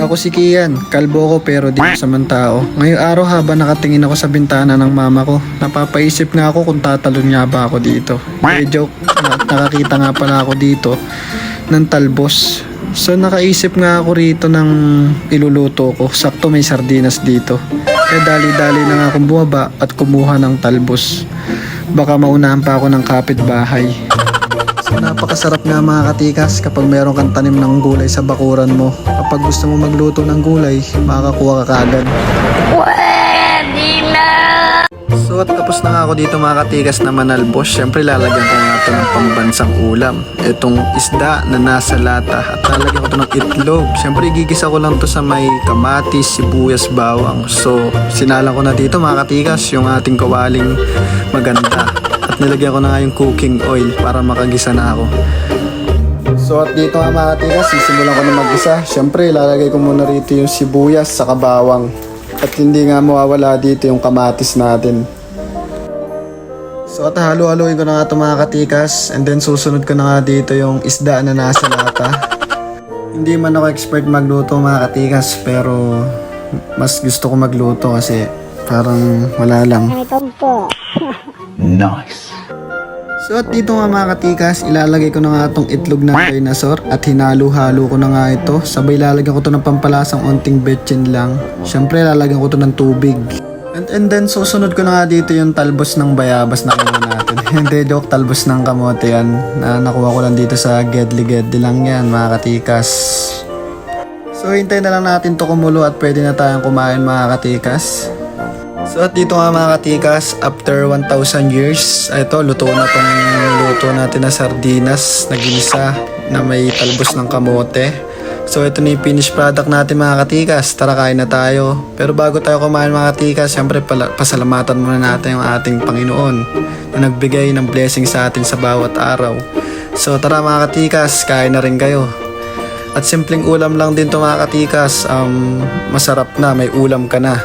Ako si Kian, kalbo ko pero di ko samantao. Ngayong araw habang nakatingin ako sa bintana ng mama ko, napapaisip nga ako kung tatalon nga ba ako dito. Joke, nakakita nga pala ako dito ng talbos. So nakaisip nga ako rito ng iluluto ko. Sakto may sardinas dito. Dali-dali na nga akong bumaba at kumuha ng talbos. Baka maunahan pa ako ng kapitbahay. So napakasarap nga mga katikas kapag meron kang tanim ng gulay sa bakuran mo. Kapag gusto mo magluto ng gulay, makakakuha ka kagad. Pwede na! So at tapos na nga ako dito mga katikas na manalbos. Siyempre lalagyan ko nga ito ng pambansang ulam. Itong isda na nasa lata. At lalagyan ko ito ng itlog. Siyempre igigisa ko lang to sa may kamatis, sibuyas, bawang. So sinalang ko na dito mga katikas yung ating kawaling maganda. At nilagyan ko na nga yung cooking oil para makagisa na ako. So at dito nga mga katikas, sisimulan ko na mag-isa. Siyempre ilalagay ko muna rito yung sibuyas sa bawang. At hindi nga mawawala dito yung kamatis natin. So at halo-haloin ko na nga ito mga katikas. And then susunod ko na nga dito yung isda na nasa lata. Hindi man ako expert magluto mga katikas, pero mas gusto ko magluto kasi parang wala lang. Nice. So at dito nga mga katikas, ilalagay ko na nga itong itlog ng dinosaur at hinalo-halo ko na nga ito. Sabay lalagyan ko ito ng pampalasang onting betchin lang. Siyempre lalagyan ko ito ng tubig. And then susunod ko na nga dito yung talbos ng bayabas na kinuha natin. Hindi joke, talbos ng kamote yan. Na nakuha ko lang dito sa gedli-gedli lang yan mga katikas. So hintayin na lang natin to kumulo at pwede na tayong kumain mga katikas. So at dito nga mga katikas, after 1,000 years, ito luto na tong luto natin na sardinas na ginisa na may talbos ng kamote. So ito na yung finished product natin mga katikas. Tara kain na tayo. Pero bago tayo kumain mga katikas, syempre pasalamatan muna natin yung ating Panginoon na nagbigay ng blessing sa atin sa bawat araw. So tara mga katikas, kain na rin kayo. At simpleng ulam lang din to mga katikas, masarap na, may ulam ka na.